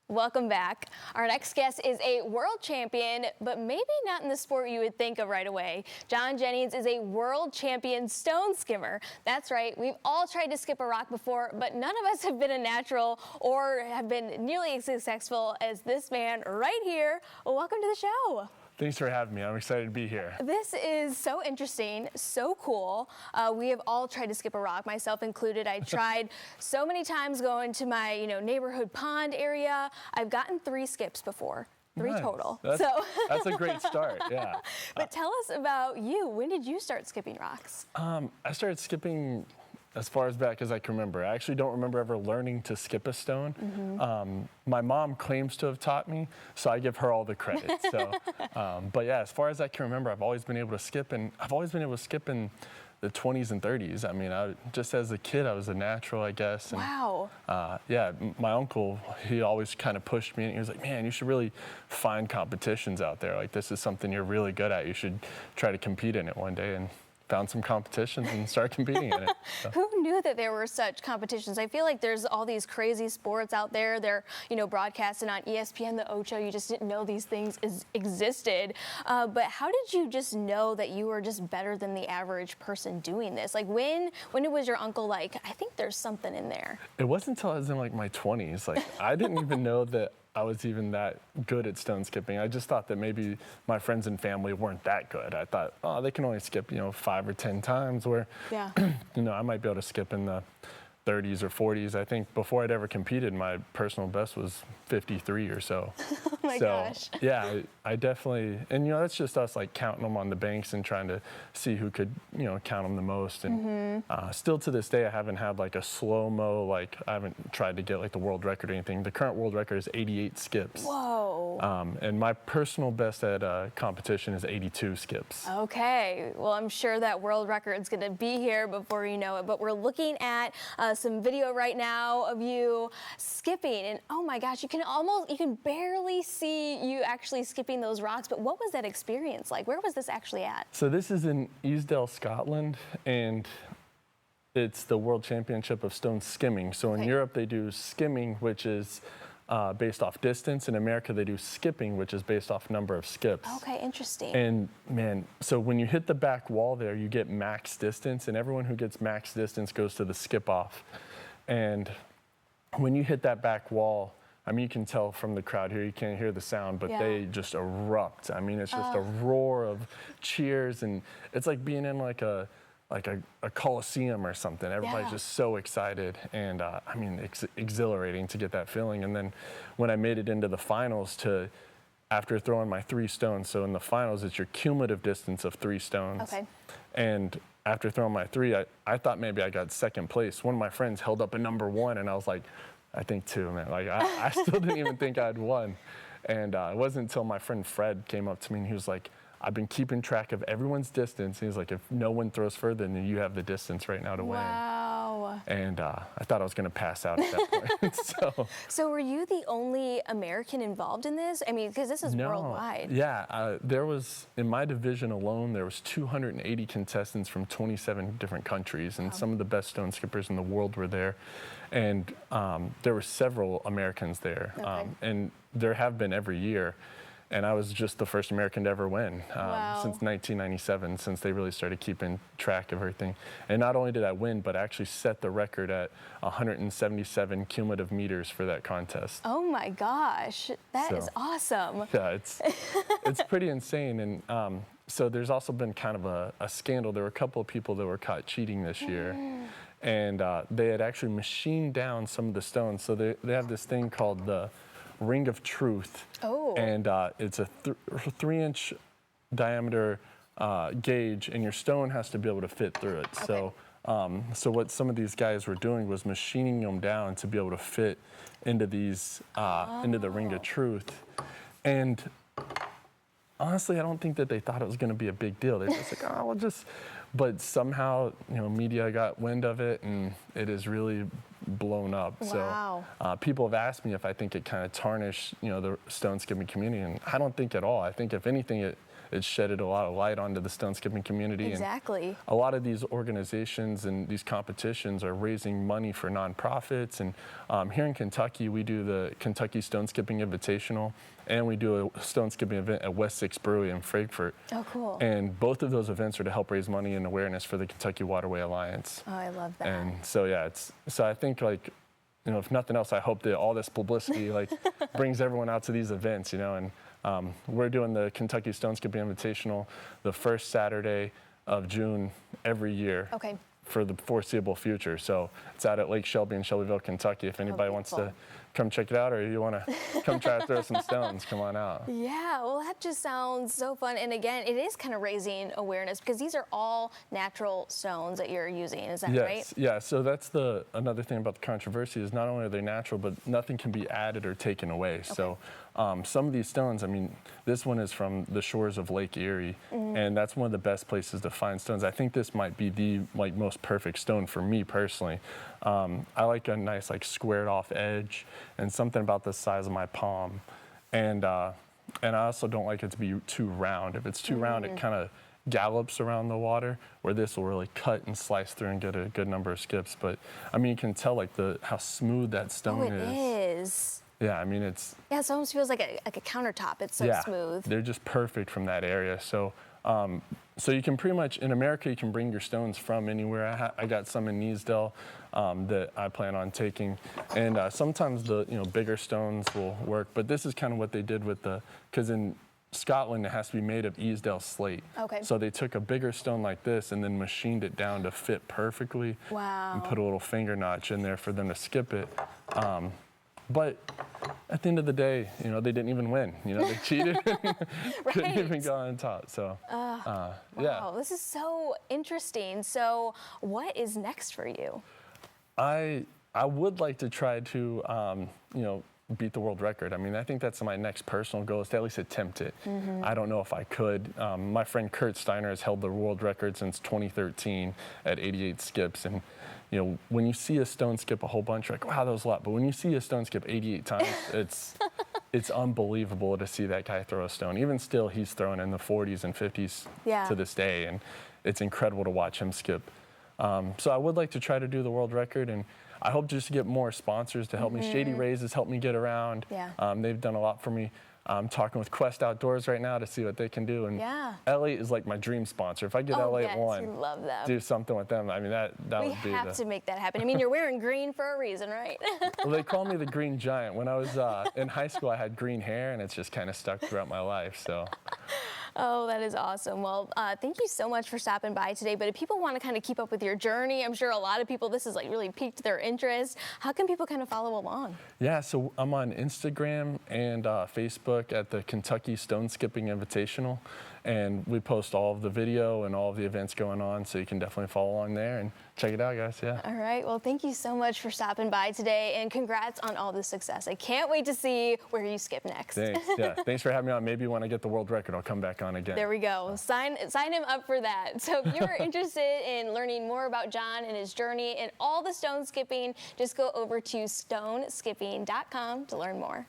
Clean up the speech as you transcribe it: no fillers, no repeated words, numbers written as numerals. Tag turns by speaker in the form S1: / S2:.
S1: Welcome back. Our next guest is a world champion, but maybe not in the sport you would think of right away. Jennings is a world champion stone skimmer. That's right, we've all tried to skip a rock before, but none of us have been a natural or have been nearly as successful as this man right here. Well, welcome to the show.
S2: Thanks for having me. I'm excited to be here.
S1: This is so interesting, so cool. We have all tried to skip a rock, myself included. I tried so many times going to my neighborhood pond area. I've gotten 3 skips before. 3
S2: Nice.
S1: total.
S2: That's a great start, yeah.
S1: But tell us about you. When did you start skipping rocks?
S2: I started skipping as far as back as I can remember. I actually don't remember ever learning to skip a stone. My mom claims to have taught me, so I give her all the credit. So, but yeah, as far as I can remember, I've always been able to skip, and I've always been able to skip in the 20s and 30s. I mean, just as a kid, I was a natural, I guess. And,
S1: wow.
S2: Yeah, my uncle, he always kind of pushed me, and he was like, man, you should really find competitions out there. Like, this is something you're really good at. You should try to compete in it one day. And found some competitions and started competing in it. So.
S1: Who knew that there were such competitions? I feel like there's all these crazy sports out there. They're, broadcasting on ESPN, the Ocho. You just didn't know these things existed. But how did you just know that you were just better than the average person doing this? Like, when was your uncle like, I think there's something in there?
S2: It wasn't until I was in like my 20s. Like, I didn't even know that I was even that good at stone skipping. I just thought that maybe my friends and family weren't that good. I thought, oh, they can only skip, 5 or 10 times, where,
S1: yeah.
S2: I might be able to skip in the 30s or 40s. I think before I'd ever competed, my personal best was 53 or so.
S1: Oh my gosh.
S2: Yeah, I definitely, and that's just us like counting them on the banks and trying to see who could, count them the most. And still to this day, I haven't had like a slow-mo, like I haven't tried to get like the world record or anything. The current world record is 88 skips.
S1: Whoa.
S2: And my personal best at competition is 82 skips.
S1: Okay, well, I'm sure that world record's gonna be here before you know it, but we're looking at some video right now of you skipping, and oh my gosh, you can barely see you actually skipping those rocks. But what was that experience like? Where was this actually at?
S2: So this is in Easdale, Scotland, and it's the World Championship of Stone Skimming. So in Europe they do skimming, which is based off distance. In America they do skipping, which is based off number of skips.
S1: Okay, interesting.
S2: And man, so when you hit the back wall there, you get max distance, and everyone who gets max distance goes to the skip off. And when you hit that back wall, I mean, you can tell from the crowd here, you can't hear the sound, but they just erupt. I mean, it's just a roar of cheers, and it's like being in like a coliseum or something. Everybody's just so excited, and I mean, exhilarating to get that feeling. And then when I made it into the finals, after throwing my 3 stones, so in the finals it's your cumulative distance of 3 stones.
S1: Okay.
S2: And after throwing my 3, I thought maybe I got second place. One of my friends held up a number 1, and I was like, I think 2, man. Like, I still didn't even think I'd won. And it wasn't until my friend Fred came up to me and he was like, I've been keeping track of everyone's distance. He's like, if no one throws further, then you have the distance right now to win.
S1: Wow.
S2: And I thought I was going to pass out at that point.
S1: So were you the only American involved in this? I mean, because this is worldwide.
S2: Yeah, there was, in my division alone, there was 280 contestants from 27 different countries, and some of the best stone skippers in the world were there. And there were several Americans there, and there have been every year. And I was just the first American to ever win since 1997, since they really started keeping track of everything. And not only did I win, but I actually set the record at 177 cumulative meters for that contest.
S1: Oh my gosh, that is awesome.
S2: Yeah, it's pretty insane. And so there's also been kind of a scandal. There were a couple of people that were caught cheating this year. And they had actually machined down some of the stones. So they have this thing called the Ring of Truth. And it's a 3-inch diameter gauge, and your stone has to be able to fit through it. So what some of these guys were doing was machining them down to be able to fit into these into the Ring of Truth. And honestly, I don't think that they thought it was going to be a big deal. They're just like, oh, we'll just. But somehow, media got wind of it, and it has really blown up.
S1: Wow.
S2: So people have asked me if I think it kind of tarnished, the stone skipping community, and I don't think at all. I think if anything, it's shedded a lot of light onto the stone skipping community.
S1: Exactly.
S2: And a lot of these organizations and these competitions are raising money for nonprofits. And here in Kentucky, we do the Kentucky Stone Skipping Invitational, and we do a stone skipping event at West 6 Brewery in Frankfort.
S1: Oh, cool.
S2: And both of those events are to help raise money and awareness for the Kentucky Waterway Alliance.
S1: Oh, I love that.
S2: And so, yeah, so I think, like, you know, if nothing else, I hope that all this publicity, like, brings everyone out to these events, you know. And we're doing the Kentucky Stone Skipping Invitational the first Saturday of June every year.
S1: Okay.
S2: For the foreseeable future. So it's out at Lake Shelby in Shelbyville, Kentucky. If anybody wants to come check it out, or you want to come try to throw some stones, come on out.
S1: Yeah, well, that just sounds so fun. And again, it is kind of raising awareness because these are all natural stones that you're using. Is that right?
S2: Yes, yeah. So that's another thing about the controversy is not only are they natural, but nothing can be added or taken away. Okay. So some of these stones, I mean, this one is from the shores of Lake Erie, and that's one of the best places to find stones. I think this might be the most perfect stone for me personally. I like a nice squared off edge and something about the size of my palm, and I also don't like it to be too round. If it's too round, it kind of gallops around the water, where this will really cut and slice through and get a good number of skips. But I mean, you can tell how smooth that stone is.
S1: It is.
S2: Yeah, I mean, it's...
S1: Yeah, it almost feels like a countertop. It's so smooth.
S2: They're just perfect from that area. So so you can pretty much, in America, you can bring your stones from anywhere. I got some in Neasdale that I plan on taking. And sometimes the bigger stones will work. But this is kind of what they did with because in Scotland, it has to be made of Easdale slate.
S1: Okay.
S2: So they took a bigger stone like this and then machined it down to fit perfectly.
S1: Wow.
S2: And put a little finger notch in there for them to skip it. But at the end of the day, they didn't even win. They cheated. Couldn't even go on top. So,
S1: wow,
S2: yeah.
S1: This is so interesting. So, what is next for you?
S2: I would like to try to, beat the world record. I mean, I think that's my next personal goal, is to at least attempt it. I don't know if I could. My friend Kurt Steiner has held the world record since 2013 at 88 skips. And when you see a stone skip a whole bunch, you're like, wow, that was a lot. But when you see a stone skip 88 times, it's unbelievable to see that guy throw a stone. Even still, he's throwing in the 40s and 50s to this day, and it's incredible to watch him skip. So I would like to try to do the world record, and I hope just to get more sponsors to help me. Shady Rays has helped me get around. Yeah. They've done a lot for me. I'm talking with Quest Outdoors right now to see what they can do. And L8 is like my dream sponsor. If I get L8 one,
S1: love them.
S2: Do something with them. I mean, that would be
S1: We have to make that happen. I mean, you're wearing green for a reason, right?
S2: Well, they call me the Green Giant. When I was in high school, I had green hair, and it's just kind of stuck throughout my life. So.
S1: Oh, that is awesome. Well, thank you so much for stopping by today. But if people want to kind of keep up with your journey, I'm sure a lot of people, this has really piqued their interest. How can people kind of follow along? Yeah, so I'm on Instagram and Facebook at the Kentucky Stone Skipping Invitational. And we post all of the video and all of the events going on, so you can definitely follow along there and check it out, guys. Yeah. All right. Well, thank you so much for stopping by today, and congrats on all the success. I can't wait to see where you skip next. Thanks. Yeah. Thanks for having me on. Maybe when I get the world record, I'll come back on again. There we go. Sign him up for that. So if you're interested in learning more about John and his journey and all the stone skipping, just go over to stoneskipping.com to learn more.